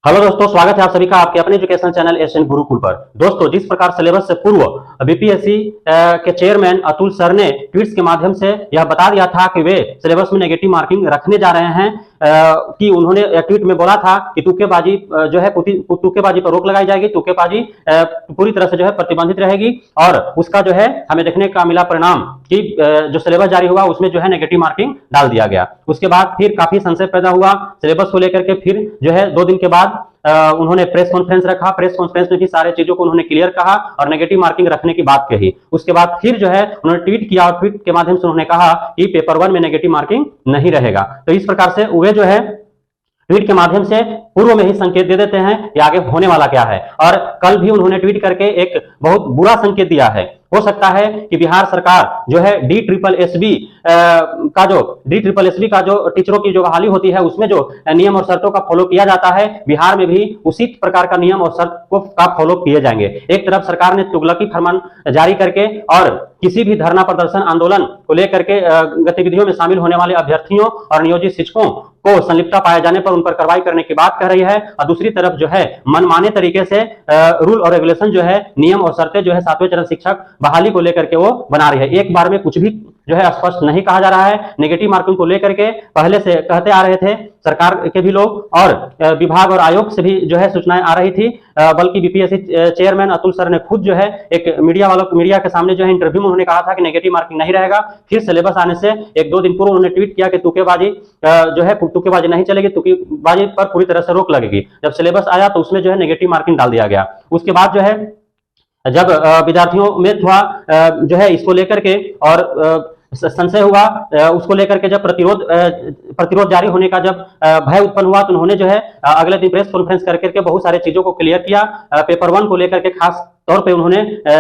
Hello दोस्तों, स्वागत है आप सभी का आपके अपने एजुकेशनल चैनल एशियन गुरुकुल पर। दोस्तों, जिस प्रकार सिलेबस से पूर्व बीपीएससी के चेयरमैन अतुल सर ने ट्वीट्स के माध्यम से यह बता दिया था कि वे सिलेबस में नेगेटिव मार्किंग रखने जा रहे हैं, कि उन्होंने ट्वीट में बोला था कि तुक्केबाजी जो है तुक्केबाजी पर रोक लगाई जाएगी, तुक्केबाजी पूरी तरह से जो है प्रतिबंधित रहेगी। और उसका जो है हमें देखने का मिला परिणाम कि जो सिलेबस जारी हुआ उसमें जो है नेगेटिव मार्किंग डाल दिया गया। उसके बाद फिर काफी संशय पैदा हुआ सिलेबस को लेकर के। फिर जो है 2 दिन के बाद उन्होंने प्रेस कॉन्फ्रेंस रखा। प्रेस कॉन्फ्रेंस में भी सारे चीजों को उन्होंने क्लियर कहा और नेगेटिव मार्किंग रखने की बात कही। उसके बाद फिर जो है उन्होंने ट्वीट किया और ट्वीट के माध्यम से उन्होंने कहा कि पेपर 1 में नेगेटिव मार्किंग नहीं रहेगा। तो इस प्रकार से वे जो है ट्वीट के माध्यम से पूर्व में ही संकेत दे देते हैं कि आगे होने वाला क्या है। और कल भी उन्होंने ट्वीट करके एक बहुत बुरा संकेत दिया है। हो सकता है कि बिहार सरकार जो है DSSB का जो टीचरों की जो बहाली होती है उसमें जो नियम और शर्तों का फॉलो किया जाता है, बिहार में भी उसी प्रकार का नियम और शर्त का फॉलो किए जाएंगे। एक तरफ सरकार ने तुगलकी फरमान जारी करके और किसी भी धरना प्रदर्शन आंदोलन को लेकर के गतिविधियों में शामिल होने वाले अभ्यर्थियों और नियोजित शिक्षकों को संलिप्तता पाए जाने पर उन पर कार्रवाई करने की बात कर रही है, और दूसरी तरफ जो है मनमाने तरीके से रूल और रेगुलेशन जो है, नियम और शर्तें जो है 7वें चरण शिक्षक बहाली को लेकर के वो बना रही है। एक बार में कुछ भी जो है स्पष्ट नहीं कहा जा रहा है। नेगेटिव मार्किंग को लेकर के पहले से कहते आ रहे थे सरकार के भी लोग, और विभाग और आयोग से भी जो है सूचनाएं आ रही थी। बल्कि बीपीएससी चेयरमैन अतुल सर ने खुद जो है एक मीडिया के सामने जो है इंटरव्यू में उन्होंने कहा था कि नेगेटिव मार्किंग नहीं रहेगा। फिर सिलेबस आने से 1-2 दिन पूर्व उन्होंने ट्वीट किया कि तुक्केबाजी नहीं चलेगी, तुक्केबाजी पर पूरी तरह से रोक लगेगी। जब सिलेबस आया तो उसमें जो है नेगेटिव मार्किंग डाल दिया गया। उसके बाद जो है जब विद्यार्थियों में थोड़ा जो है इसको लेकर के और संशय हुआ, उसको लेकर के जब प्रतिरोध जारी होने का जब भय उत्पन्न हुआ, तो उन्होंने जो है अगले दिन प्रेस कॉन्फ्रेंस करके बहुत सारे चीजों को क्लियर किया। पेपर 1 को लेकर के खास तौर पे उन्होंने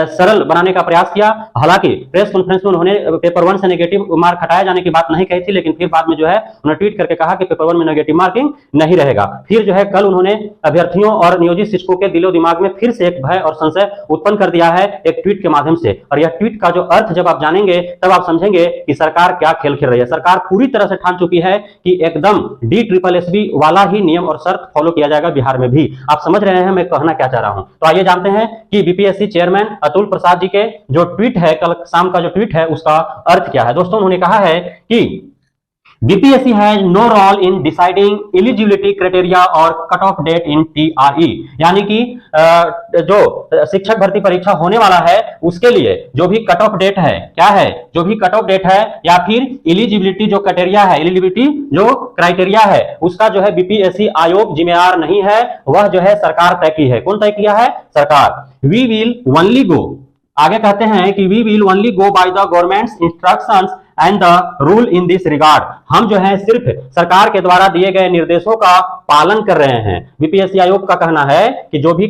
सरल बनाने का प्रयास किया। हालांकि प्रेस कॉन्फ्रेंस में उन्होंने पेपर 1 से नेगेटिव मार्क हटाए जाने की बात नहीं कही थी, लेकिन फिर बाद में जो है उन्होंने ट्वीट करके कहा कि पेपर 1 में नेगेटिव मार्किंग नहीं रहेगा। फिर जो है कल उन्होंने अभ्यर्थियों और नियोजित शिक्षकों के दिलो दिमाग में फिर से एक भय और संशय उत्पन्न कर दिया है एक ट्वीट के माध्यम से। और यह ट्वीट का जो अर्थ जब आप जानेंगे तब आप समझेंगे कि सरकार क्या खेल खेल रही है। सरकार पूरी तरह से ठान चुकी है कि एकदम DSSB वाला ही नियम और शर्त फॉलो किया जाएगा बिहार में भी। आप समझ रहे हैं मैं कहना क्या चाह रहा हूं। तो आइए जानते हैं कि बीपीएससी चेयरमैन अतुल प्रसाद जी के जो ट्वीट है, कल शाम का जो ट्वीट है, उसका अर्थ क्या है। दोस्तों, उन्होंने कहा है कि BPSC has no role in deciding eligibility criteria और कट ऑफ डेट इन TRE, यानी कि जो शिक्षक भर्ती परीक्षा होने वाला है उसके लिए जो भी कट ऑफ डेट है, क्या है, जो भी कट ऑफ डेट है या फिर एलिजिबिलिटी जो क्राइटेरिया है, एलिजिबिलिटी जो क्राइटेरिया है, उसका जो है BPSC आयोग जिम्मेदार नहीं है, वह जो है सरकार तय की है। कौन तय किया है? सरकार। वी विल ओनली गो, आगे कहते हैं कि we will only go by the government's instructions and the rule in this regard, हम जो है सिर्फ सरकार के द्वारा दिए गए निर्देशों का पालन कर रहे हैं। बीपीएससी आयोग का कहना है कि जो भी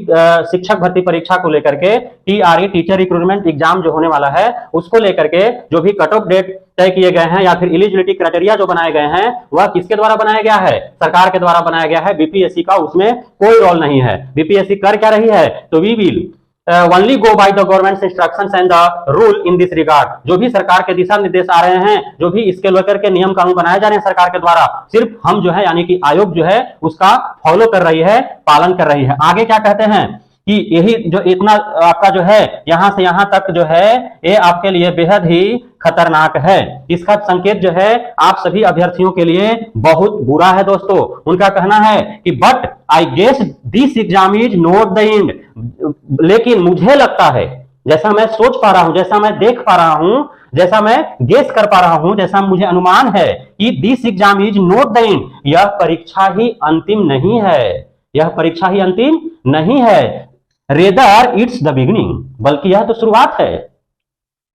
शिक्षक भर्ती परीक्षा को लेकर के TRE टीचर रिक्रूटमेंट एग्जाम जो होने वाला है उसको लेकर के जो भी कट ऑफ डेट तय किए गए हैं या फिर एलिजिबिलिटी क्राइटेरिया जो बनाए गए हैं वह किसके द्वारा बनाया गया है? सरकार के द्वारा बनाया गया है। बीपीएससी का उसमें कोई रोल नहीं है। बीपीएससी कर क्या रही है? तो we will only go by the government instructions and the rule in this regard, जो भी सरकार के दिशा निर्देश आ रहे हैं, जो भी इसके लेकर के नियम कानून बनाए जा रहे हैं सरकार के द्वारा, सिर्फ हम जो है यानी कि आयोग जो है उसका फॉलो कर रही है, पालन कर रही है। आगे क्या कहते हैं कि यही जो इतना आपका जो है यहां से यहां तक जो है ये आपके लिए बेहद ही खतरनाक है। इसका संकेत जो है आप सभी अभ्यर्थियों के लिए बहुत बुरा है। दोस्तों, उनका कहना है कि but I guess this exam is not the end, लेकिन मुझे लगता है, जैसा मैं सोच पा रहा हूं, जैसा मैं देख पा रहा हूं, जैसा मैं गेस कर पा रहा हूं, जैसा मुझे अनुमान है कि this exam is not the and, यह परीक्षा ही अंतिम नहीं है, यह परीक्षा ही अंतिम नहीं है, रेदर इट्स द बिगिनिंग, बल्कि यह तो शुरुआत है,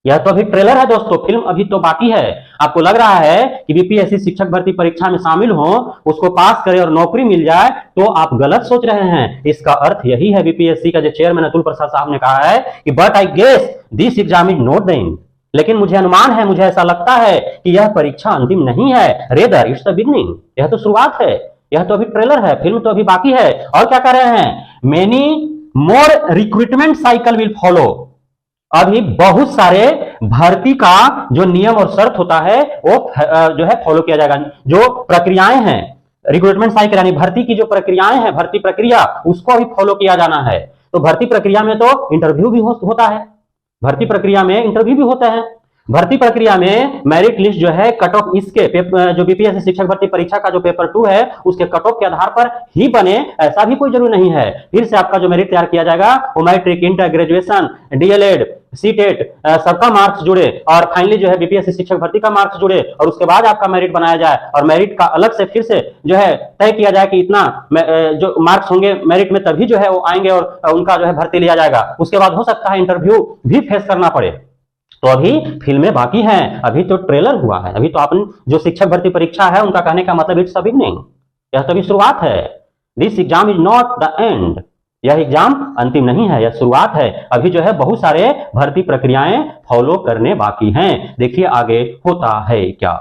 यह तो अभी ट्रेलर है दोस्तों, फिल्म अभी तो बाकी है। आपको लग रहा है कि बीपीएससी शिक्षक भर्ती परीक्षा में शामिल हो, उसको पास करे और नौकरी मिल जाए, तो आप गलत सोच रहे हैं। इसका अर्थ यही है। बीपीएससी का जो चेयरमैन अतुल प्रसाद साहब ने कहा है कि but I guess this exam is not the end, लेकिन मुझे अनुमान है, मुझे ऐसा लगता है कि यह परीक्षा अंतिम नहीं है, रेदर इट्स द बिगिनिंग, यह तो शुरुआत है, यह तो अभी ट्रेलर है, फिल्म तो अभी बाकी है। और क्या कह रहे हैं? Many more recruitment cycle will follow, अभी बहुत सारे भर्ती का जो नियम और शर्त होता है वो जो है फॉलो किया जाएगा, जो प्रक्रियाएं हैं रिक्रूटमेंट साइकिल यानी भर्ती की जो प्रक्रियाएं हैं, भर्ती प्रक्रिया, उसको भी फॉलो किया जाना है। तो भर्ती प्रक्रिया में तो इंटरव्यू भी होता है, भर्ती प्रक्रिया में इंटरव्यू भी होता है। भर्ती प्रक्रिया में मेरिट लिस्ट जो है कट ऑफ इसके जो बीपीएससी शिक्षक भर्ती परीक्षा का जो पेपर 2 है उसके कट ऑफ के आधार पर ही बने, ऐसा भी कोई जरूरी नहीं है। फिर से आपका जो मेरिट तैयार किया जाएगा वो matric, inter, graduation, DElEd, CTET सबका मार्क्स जुड़े और फाइनली जो है बीपीएससी शिक्षक भर्ती का मार्क्स जुड़े और उसके बाद आपका मेरिट बनाया जाए और मेरिट का अलग से फिर से जो है तय किया जाए कि इतना जो मार्क्स होंगे मेरिट में तभी जो है वो आएंगे और उनका जो है भर्ती लिया जाएगा। उसके बाद हो सकता है इंटरव्यू भी फेस करना पड़े। तो अभी फिल्में बाकी हैं, अभी तो ट्रेलर हुआ है, अभी तो अपन जो शिक्षक भर्ती परीक्षा है उनका कहने का मतलब इट्स अ बिगिनिंग, यह तो अभी शुरुआत है। This exam is not the and, यह एग्जाम अंतिम नहीं है, यह शुरुआत है। अभी जो है बहुत सारे भर्ती प्रक्रियाएं फॉलो करने बाकी हैं, देखिए आगे होता है क्या।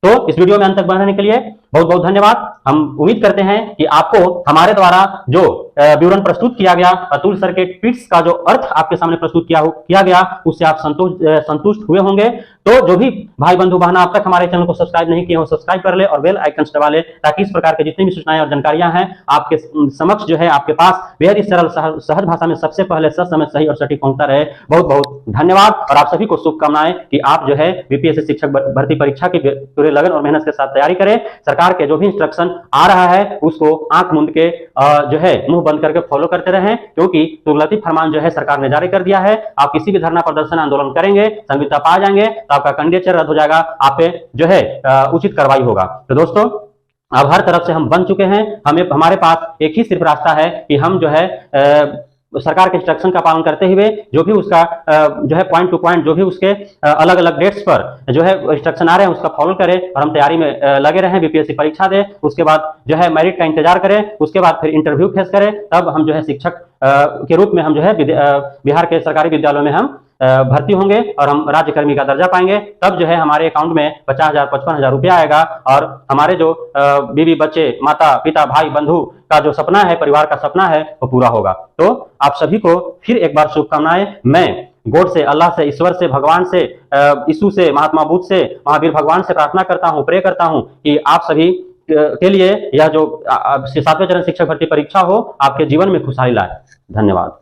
तो इस वीडियो में अंत तक बढ़ने के लिए बहुत बहुत धन्यवाद। हम उम्मीद करते हैं कि आपको हमारे द्वारा जो विवरण प्रस्तुत किया गया, अतुल सर के ट्वीट्स का जो अर्थ आपके सामने प्रस्तुत किया गया उससे आप संतुष्ट हुए होंगे। तो जो भी भाई बंधु बहना अब तक हमारे चैनल को सब्सक्राइब नहीं किए हो सब्सक्राइब कर ले और बेल आइकन दबा ले, ताकि इस प्रकार के जितनी भी सूचनाएं और जानकारियां हैं आपके समक्ष जो है आपके पास बेहद ही सरल सहज भाषा में सबसे पहले सच समय सही और सटीक पहुंचता रहे। बहुत बहुत धन्यवाद और आप सभी को शुभकामनाएं कि आप जो है बीपीएससी शिक्षक भर्ती परीक्षा की पूरे लगन और मेहनत के साथ तैयारी करें। सरकार के जो भी इंस्ट्रक्शन आ रहा है उसको आंख मूंद के जो है मुंह बंद करके फॉलो करते रहें, क्योंकि तुगलकी फरमान जो है सरकार ने जारी कर दिया है। आप किसी भी धरना प्रदर्शन आंदोलन करेंगे, संविदा पा जाएंगे तो आपका कैंडिडेचर रद्द हो जाएगा, आप पे जो है उचित कार्रवाई होगा। तो दोस्तों अब हर तरफ से हम बन चुके हैं, हमारे पास एक ही सिर्फ रास्ता है कि हम जो है सरकार के इंस्ट्रक्शन का पालन करते हुए जो भी उसका जो है पॉइंट टू पॉइंट जो भी उसके अलग अलग डेट्स पर जो है इंस्ट्रक्शन आ रहे हैं उसका फॉलो करें और हम तैयारी में लगे रहें, बीपीएससी परीक्षा दें, उसके बाद जो है मेरिट का इंतजार करें, उसके बाद फिर इंटरव्यू फेस करें, तब हम जो है शिक्षक के रूप में हम जो है बिहार के सरकारी विद्यालयों में हम भर्ती होंगे और हम राज्यकर्मी का दर्जा पाएंगे। तब जो है हमारे अकाउंट में 50,000 55,000 रुपया आएगा और हमारे जो बीवी बच्चे माता पिता भाई बंधु का जो सपना है, परिवार का सपना है, वो पूरा होगा। तो आप सभी को फिर एक बार शुभकामनाएं। मैं गॉड से, अल्लाह से, ईश्वर से, भगवान से, यीशु से, महात्मा बुद्ध से, महावीर भगवान से प्रार्थना करता हूँ, प्रे करता हूँ कि आप सभी के लिए यह जो 7वें चरण शिक्षक भर्ती परीक्षा हो आपके जीवन में खुशहाली लाए। धन्यवाद।